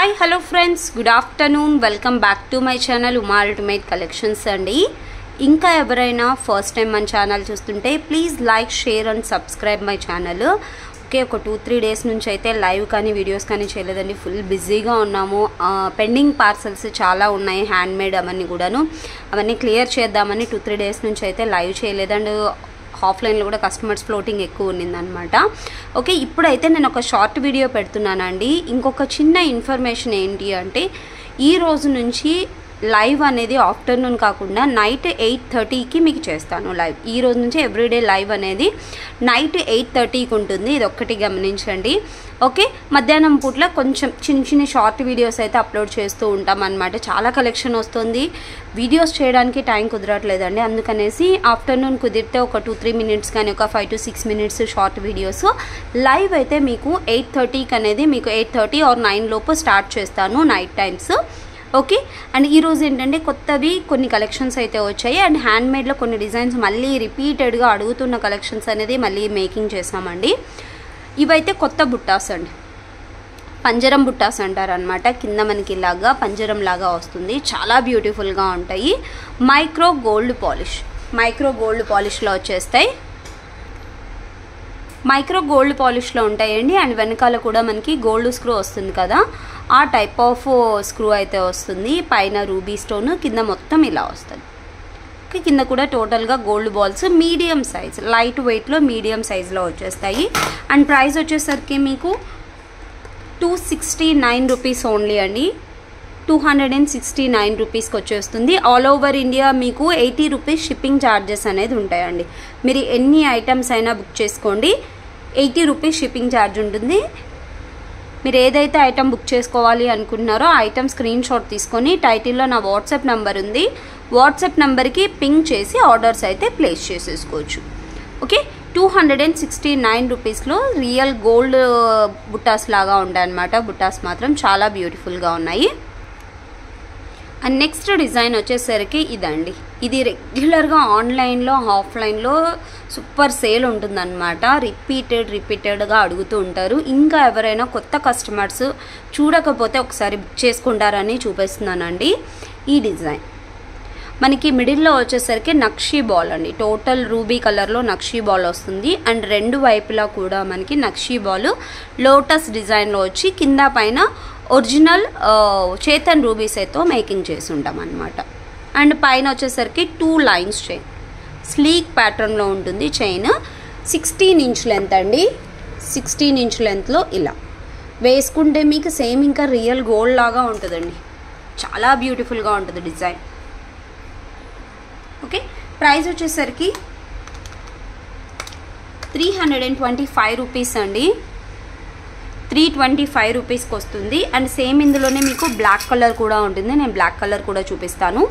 Hi hello friends, good afternoon. Welcome back to my channel Uma ultimate collections అండి. ఇంకా ఎవరైనా first time మన channel చూస్తుంటే please like, share and subscribe my channel. Okay, ఒక 2-3 days నుంచి అయితే లైవ్ కానీ వీడియోస్ కానీ చేయలేదండి. ఫుల్ బిజీగా ఉన్నాము. పెండింగ్ పార్సల్స్ చాలా ఉన్నాయి, హ్యాండ్మేడ్ అవన్నీ కూడాను. అవన్నీ క్లియర్ చేద్దామని 2-3 డేస్ నుంచి అయితే లైవ్ చేయలేదు. అండ్ ఆఫ్లైన్లో కూడా కస్టమర్స్ ఫ్లోటింగ్ ఎక్కువ ఉన్నిందనమాట. ఓకే, ఇప్పుడైతే నేను ఒక షార్ట్ వీడియో పెడుతున్నానండి. ఇంకొక చిన్న ఇన్ఫర్మేషన్ ఏంటి అంటే, ఈ రోజు నుంచి లైవ్ అనేది ఆఫ్టర్నూన్ కాకుండా నైట్ 8:30కి మీకు చేస్తాను లైవ్. ఈ రోజు నుంచి ఎవ్రీడే లైవ్ అనేది నైట్ 8:30కి ఉంటుంది. ఇది ఒక్కటి గమనించండి. ఓకే, మధ్యాహ్నం పూట్ల కొంచెం చిన్న షార్ట్ వీడియోస్ అయితే అప్లోడ్ చేస్తూ ఉంటాం అన్నమాట. చాలా కలెక్షన్ వస్తుంది, వీడియోస్ చేయడానికి టైం కుదరట్లేదండి. అందుకనేసి ఆఫ్టర్నూన్ కుదిరితే ఒక 2-3 మినిట్స్ కానీ ఒక 5-6 మినిట్స్ షార్ట్ వీడియోస్ లైవ్ అయితే మీకు 8:30కి అనేది మీకు 8:30 or 9 లోపు స్టార్ట్ చేస్తాను నైట్ టైమ్స్. ఓకే, అండ్ ఈరోజు ఏంటంటే కొత్తవి కొన్ని కలెక్షన్స్ అయితే వచ్చాయి. అండ్ హ్యాండ్మేడ్లో కొన్ని డిజైన్స్ మళ్ళీ రిపీటెడ్గా అడుగుతున్న కలెక్షన్స్ అనేది మళ్ళీ మేకింగ్ చేసామండి. ఇవైతే కొత్త బుట్టాస్ అండి, పంజరం బుట్టాస్ అంటారు అనమాట. కింద మనకి ఇలాగా పంజరం లాగా వస్తుంది, చాలా బ్యూటిఫుల్గా ఉంటాయి. మైక్రో గోల్డ్ పాలిష్లో వచ్చేస్తాయి. మైక్రో గోల్డ్ పాలిష్లో ఉంటాయండి. అండ్ వెనకాల కూడా మనకి గోల్డ్ స్క్రూ వస్తుంది కదా, ఆ టైప్ ఆఫ్ స్క్రూ అయితే వస్తుంది. పైన రూబీ స్టోన్, కింద మొత్తం ఇలా వస్తుంది. కింద కూడా టోటల్గా gold balls, medium size, light వెయిట్లో మీడియం సైజ్లో వచ్చేస్తాయి. అండ్ ప్రైస్ వచ్చేసరికి మీకు 269 రూపీస్ ఓన్లీ అండి. 269 రూపీస్కి వచ్చేస్తుంది. ఆల్ ఓవర్ ఇండియా మీకు 80 రూపీస్ షిప్పింగ్ ఛార్జెస్ అనేది ఉంటాయండి. మీరు ఎన్ని ఐటమ్స్ అయినా బుక్ చేసుకోండి, 80 రూపీస్ షిప్పింగ్ ఛార్జ్ ఉంటుంది. మీరు ఏదైతే ఐటమ్ బుక్ చేసుకోవాలి అనుకుంటున్నారో ఆ ఐటమ్ స్క్రీన్ షాట్ తీసుకొని టైటిల్లో నా వాట్సాప్ నెంబర్ ఉంది, వాట్సాప్ నెంబర్కి పింక్ చేసి ఆర్డర్స్ అయితే ప్లేస్ చేసేసుకోవచ్చు. ఓకే, 269 రూపీస్లో రియల్ గోల్డ్ బుట్టాస్ లాగా ఉంటాయి అన్నమాట. బుట్టాస్ మాత్రం చాలా బ్యూటిఫుల్గా ఉన్నాయి. అండ్ నెక్స్ట్ డిజైన్ వచ్చేసరికి ఇదండి. ఇది రెగ్యులర్గా ఆన్లైన్లో ఆఫ్లైన్లో సూపర్ సేల్ ఉంటుందన్నమాట. రిపీటెడ్గా అడుగుతూ ఉంటారు. ఇంకా ఎవరైనా కొత్త కస్టమర్స్ చూడకపోతే ఒకసారి బుక్ చేసుకుంటారని చూపిస్తున్నానండి. ఈ డిజైన్ మనకి మిడిల్లో వచ్చేసరికి నక్షీ బాల్ అండి. టోటల్ రూబీ కలర్లో నక్షీ బాల్ వస్తుంది. అండ్ రెండు వైపులా కూడా మనకి నక్షీ బాల్ లోటస్ డిజైన్లో వచ్చి కింద పైన ఒరిజినల్ చేతన్ రూబీస్ అయితే మేకింగ్ చేసి ఉంటాం అన్నమాట. అండ్ పైన వచ్చేసరికి 2 లైన్స్ చైన్, స్లీక్ ప్యాటర్న్లో ఉంటుంది చైన్. 16 ఇంచ్ లెంత్ అండి. 16 ఇంచ్ లెంత్లో ఇలా వేసుకుంటే మీకు సేమ్ ఇంకా రియల్ గోల్డ్ లాగా ఉంటుందండి. చాలా బ్యూటిఫుల్గా ఉంటుంది డిజైన్. ఓకే, ప్రైస్ వచ్చేసరికి 325 రూపీస్ అండి. 325 రూపీస్కి వస్తుంది. అండ్ సేమ్ ఇందులోనే మీకు బ్లాక్ కలర్ కూడా ఉంటుంది. నేను బ్లాక్ కలర్ కూడా చూపిస్తాను.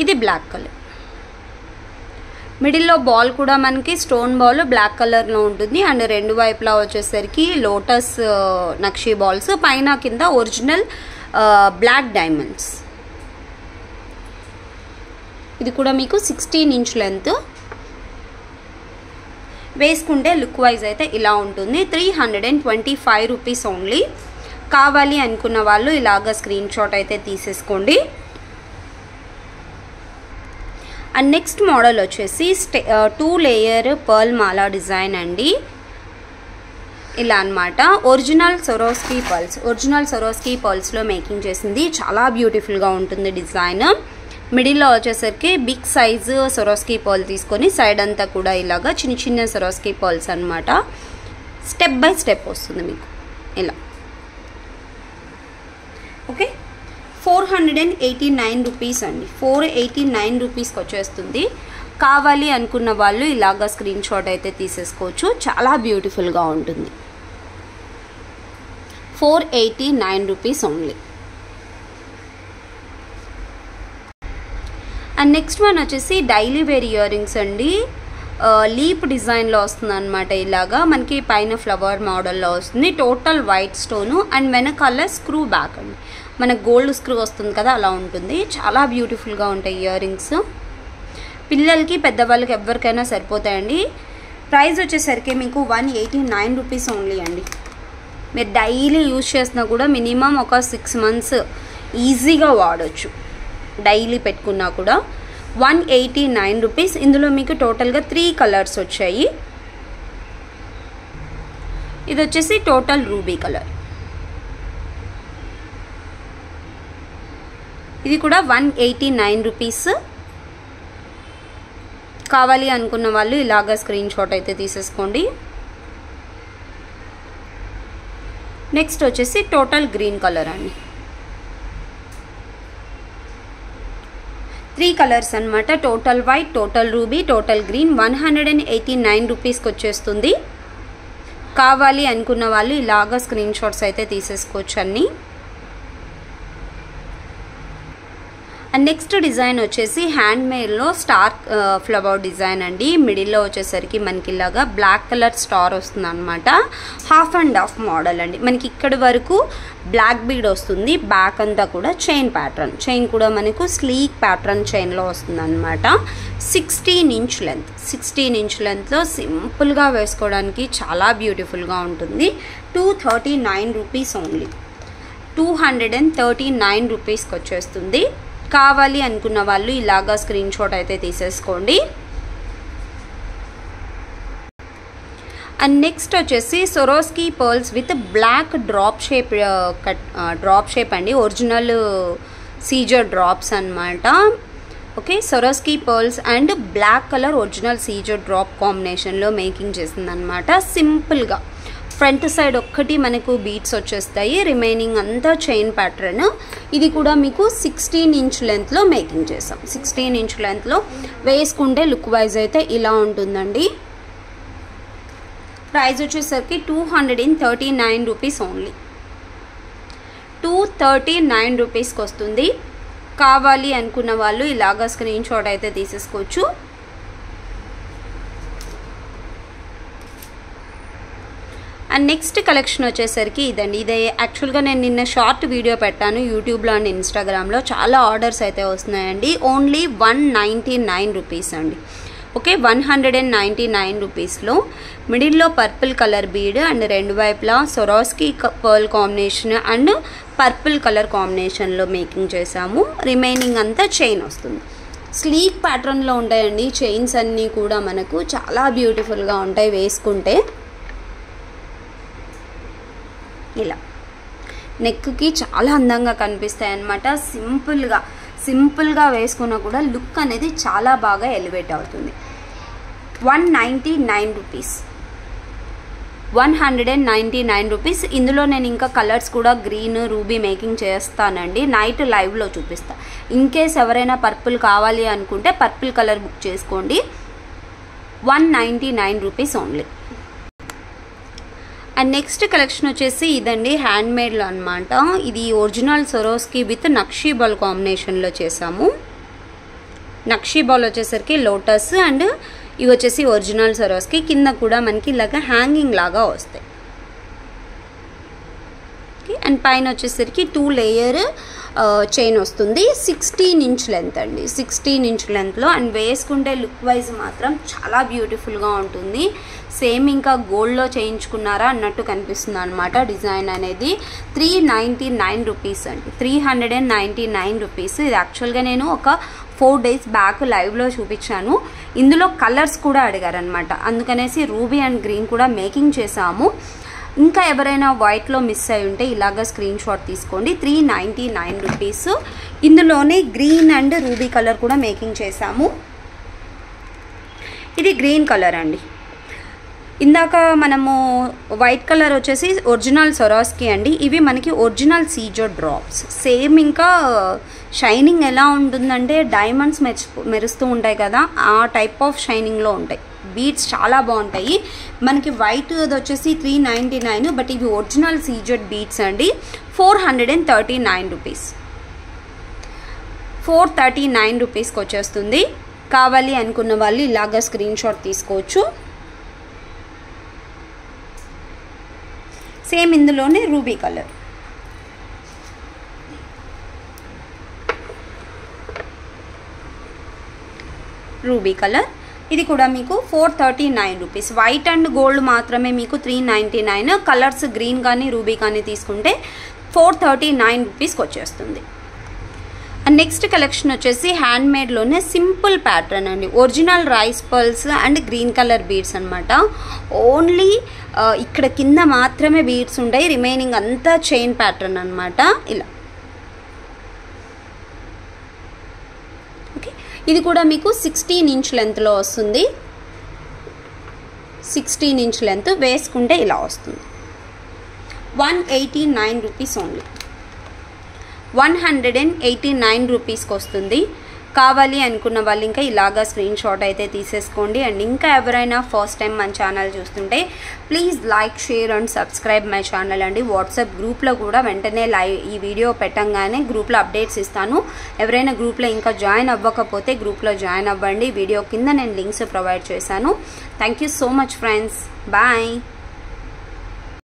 ఇది బ్లాక్ కలర్. మిడిల్లో బాల్ కూడా మనకి స్టోన్ బాల్ బ్లాక్ కలర్లో ఉంటుంది. అండ్ రెండు వైపులా వచ్చేసరికి లోటస్ నక్షీ బాల్స్, పైన కింద ఒరిజినల్ బ్లాక్ డైమండ్స్. ఇది కూడా మీకు 16 ఇంచ్ లెంత్. వేసుకుంటే లుక్ వైజ్ అయితే ఇలా ఉంటుంది. 325 రూపీస్ ఓన్లీ. కావాలి అనుకున్న వాళ్ళు ఇలాగ స్క్రీన్ షాట్ అయితే తీసేసుకోండి. అండ్ నెక్స్ట్ మోడల్ వచ్చేసి 2 లేయర్ పర్ల్ మాలా డిజైన్ అండి. ఇలా అన్నమాట. ఒరిజినల్ సొరోస్కీ పర్ల్స్లో మేకింగ్ చేసింది. చాలా బ్యూటిఫుల్గా ఉంటుంది డిజైన్. మిడిల్లో వచ్చేసరికి బిగ్ సైజు సొరోస్కీ పర్ల్ తీసుకొని సైడ్ అంతా కూడా ఇలాగా చిన్న సొరోస్కీ పర్ల్స్ అనమాట. స్టెప్ బై స్టెప్ వస్తుంది మీకు ఇలా. ఓకే, 489 రూపీస్ అండి. 489 రూపీస్కి వచ్చేస్తుంది. కావాలి అనుకున్న వాళ్ళు ఇలాగా స్క్రీన్ షాట్ అయితే తీసేసుకోవచ్చు. చాలా బ్యూటిఫుల్గా ఉంటుంది. 489 rupees only. And next one వచ్చేసి డైలీ వేర్ ఇయర్ రింగ్స్ అండి. లీప్ డిజైన్లో వస్తుంది అనమాట. ఇలాగా మనకి పైన ఫ్లవర్ మోడల్లో వస్తుంది. టోటల్ వైట్ స్టోను అండ్ వెనకాల స్క్రూ బ్యాక్ అండి. మనకు గోల్డ్ స్క్రూ వస్తుంది కదా, అలా ఉంటుంది. చాలా బ్యూటిఫుల్గా ఉంటాయి ఇయర్ రింగ్స్. పిల్లలకి పెద్దవాళ్ళకి ఎవరికైనా సరిపోతాయండి. ప్రైస్ వచ్చేసరికి మీకు 189 రూపీస్ ఓన్లీ అండి. మీరు డైలీ యూజ్ చేసినా కూడా మినిమం ఒక 6 months ఈజీగా వాడచ్చు. డైలీ పెట్టుకున్నా కూడా 189 రూపీస్. ఇందులో మీకు టోటల్గా 3 కలర్స్ వచ్చాయి. ఇది వచ్చేసి టోటల్ రూబీ కలర్. ఇది కూడా 189 రూపీస్. కావాలి అనుకున్న వాళ్ళు ఇలాగా స్క్రీన్ షాట్ అయితే తీసేసుకోండి. నెక్స్ట్ వచ్చేసి టోటల్ గ్రీన్ కలర్ అండి. 3 కలర్స్ అనమాట. Total white, total ruby, total green. 189 రూపీస్కి వచ్చేస్తుంది. కావాలి అనుకున్న వాళ్ళు ఇలాగా స్క్రీన్ షాట్స్ అయితే తీసేసుకోవచ్చు అన్నీ. అండ్ నెక్స్ట్ డిజైన్ వచ్చేసి హ్యాండ్ మేడ్లో స్టార్ ఫ్లవర్ డిజైన్ అండి. మిడిల్లో వచ్చేసరికి మనకి ఇలాగా బ్లాక్ కలర్ స్టార్ వస్తుంది అనమాట. హాఫ్ అండ్ హాఫ్ మోడల్ అండి. మనకి ఇక్కడి వరకు బ్లాక్ బీడ్ వస్తుంది. బ్యాక్ అంతా కూడా చైన్ ప్యాటర్న్. చైన్ కూడా మనకు స్లీక్ ప్యాటర్న్ చైన్లో వస్తుంది అనమాట. 16 inch లెంత్. 16 inch లెంత్లో సింపుల్గా వేసుకోవడానికి చాలా బ్యూటిఫుల్గా ఉంటుంది. 239 రూపీస్ ఓన్లీ. 239 రూపీస్కి వచ్చేస్తుంది. కావాలి అనుకున్న వాళ్ళు ఇలాగా స్క్రీన్ షాట్ అయితే తీసేసుకోండి. అండ్ నెక్స్ట్ వచ్చేసి Swarovski pearls with black drop shape అండి. ఒరిజినల్ సీజర్ డ్రాప్స్ అనమాట. Okay, Swarovski pearls and black colour original సీజర్ డ్రాప్ కాంబినేషన్లో మేకింగ్ చేసిందనమాట. సింపుల్గా ఫ్రంట్ సైడ్ ఒక్కటి మనకు బీట్స్ వచ్చేస్తాయి. రిమైనింగ్ అంతా చైన్ ప్యాటర్న్. ఇది కూడా మీకు 16 inch లెంత్లో మేకింగ్ చేసాం. 16 inch లెంత్లో వేసుకుంటే లుక్ వైజ్ అయితే ఇలా ఉంటుందండి. ప్రైస్ వచ్చేసరికి 239 రూపీస్ ఓన్లీ. 239 రూపీస్కి వస్తుంది. కావాలి అనుకున్న వాళ్ళు ఇలాగా స్క్రీన్ షాట్ అయితే తీసేసుకోవచ్చు. అండ్ నెక్స్ట్ కలెక్షన్ వచ్చేసరికి ఇదండి. ఇదే యాక్చువల్గా నేను నిన్న షార్ట్ వీడియో పెట్టాను యూట్యూబ్లో అండ్ ఇన్స్టాగ్రామ్లో. చాలా ఆర్డర్స్ అయితే వస్తున్నాయండి. ఓన్లీ 199 రూపీస్ అండి. ఓకే, 199 రూపీస్లో మిడిల్లో పర్పుల్ కలర్ బీడ్ అండ్ రెండు వైపులా Swarovski pearl combination and purple colour కాంబినేషన్లో మేకింగ్ చేసాము. రిమైనింగ్ అంతా చైన్ వస్తుంది. స్లీక్ ప్యాటర్న్లో ఉంటాయండి చైన్స్ అన్నీ కూడా. మనకు చాలా బ్యూటిఫుల్గా ఉంటాయి వేసుకుంటే. ఇలా నెక్కి చాలా అందంగా కనిపిస్తాయి అన్నమాట. సింపుల్గా వేసుకున్నా కూడా లుక్ అనేది చాలా బాగా ఎలివేట్ అవుతుంది. 199 రూపీస్. 199 రూపీస్. ఇందులో నేను ఇంకా కలర్స్ కూడా గ్రీన్, రూబీ మేకింగ్ చేస్తానండి. నైట్ లైవ్లో చూపిస్తా. ఇన్ కేస్ ఎవరైనా పర్పుల్ కావాలి అనుకుంటే పర్పుల్ కలర్ బుక్ చేసుకోండి. 199 rupees only. And next collection వచ్చేసి ఇదండి హ్యాండ్ మేడ్లో అనమాట. ఇది original Swarovski with nakshi ball కాంబినేషన్లో చేసాము. నక్షీ బాల్ వచ్చేసరికి లోటస్ అండ్ ఇవి వచ్చేసి ఒరిజినల్ సొరోస్కి. కింద కూడా మనకి ఇలాగ హ్యాంగింగ్ లాగా వస్తాయి. అండ్ పైన వచ్చేసరికి 2 లేయర్ చైన్ వస్తుంది. 16 inch లెంత్ అండి. 16 inch లెంత్లో అండ్ వేసుకుంటే లుక్ వైజ్ మాత్రం చాలా బ్యూటిఫుల్గా ఉంటుంది. సేమ్ ఇంకా గోల్డ్లో చేయించుకున్నారా అన్నట్టు కనిపిస్తుంది అనమాట డిజైన్ అనేది. 399 రూపీస్ అండి. 399 రూపీస్. ఇది యాక్చువల్గా నేను ఒక 4 days బ్యాక్ లైవ్లో చూపించాను. ఇందులో కలర్స్ కూడా అడిగారనమాట. అందుకనేసి రూబీ అండ్ గ్రీన్ కూడా మేకింగ్ చేసాము. ఇంకా ఎవరైనా వైట్లో మిస్ అయి ఉంటే ఇలాగ స్క్రీన్ షాట్ తీసుకోండి. 399 రూపీస్. ఇందులోనే గ్రీన్ అండ్ రూబీ కలర్ కూడా మేకింగ్ చేసాము. ఇది గ్రీన్ కలర్ అండి. ఇందాక మనము వైట్ కలర్ వచ్చేసి ఒరిజినల్ సొరోస్కి అండి. ఇవి మనకి ఒరిజినల్ సీజర్ డ్రాప్స్. సేమ్ ఇంకా షైనింగ్ ఎలా ఉంటుందంటే డైమండ్స్ మెరుస్తూ ఉంటాయి కదా, ఆ టైప్ ఆఫ్ షైనింగ్లో ఉంటాయి. బీడ్స్ చాలా బాగుంటాయి. మనకి వైట్ వచ్చేసి 399, బట్ ఇవి ఒరిజినల్ సీజెడ్ బీడ్స్ అండి. 439 రూపీస్. 439 రూపీస్కి వచ్చేస్తుంది. కావాలి అనుకున్న వాళ్ళు ఇలాగ స్క్రీన్ షాట్ తీసుకోవచ్చు. సేమ్ ఇందులోనే రూబీ కలర్. రూబీ కలర్ ఇది కూడా మీకు 439 రూపీస్. వైట్ అండ్ గోల్డ్ మాత్రమే మీకు 399. కలర్స్ గ్రీన్ కానీ రూబీ కానీ తీసుకుంటే 439 రూపీస్కి వచ్చేస్తుంది. అండ్ నెక్స్ట్ కలెక్షన్ వచ్చేసి హ్యాండ్మేడ్లోనే సింపుల్ ప్యాటర్న్ అండి. Original rice pearls and green colour beads అనమాట. ఓన్లీ ఇక్కడ కింద మాత్రమే బీడ్స్ ఉంటాయి, రిమైనింగ్ అంతా చైన్ ప్యాటర్న్ అనమాట. ఇలా ఓకే. ఇది కూడా మీకు 16 ఇంచ్ లెంత్లో వస్తుంది. 16 ఇంచ్ లెంత్ వేసుకుంటే ఇలా వస్తుంది. 189 రూపీస్ ఓన్లీ. 189 రూపీస్కి వస్తుంది. కావాలి అనుకున్న వాళ్ళు ఇంకా ఇలాగా స్క్రీన్ షాట్ అయితే తీసేసుకోండి. అండ్ ఇంకా ఎవరైనా ఫస్ట్ టైం మన ఛానల్ చూస్తుంటే please like, share and subscribe my channel అండి. వాట్సాప్ గ్రూప్లో కూడా వెంటనే ఈ వీడియో పెట్టంగానే గ్రూప్లో అప్డేట్స్ ఇస్తాను. ఎవరైనా గ్రూప్లో ఇంకా జాయిన్ అవ్వకపోతే గ్రూప్లో జాయిన్ అవ్వండి. వీడియో కింద నేను లింక్స్ ప్రొవైడ్ చేశాను. Thank you so much friends. Bye.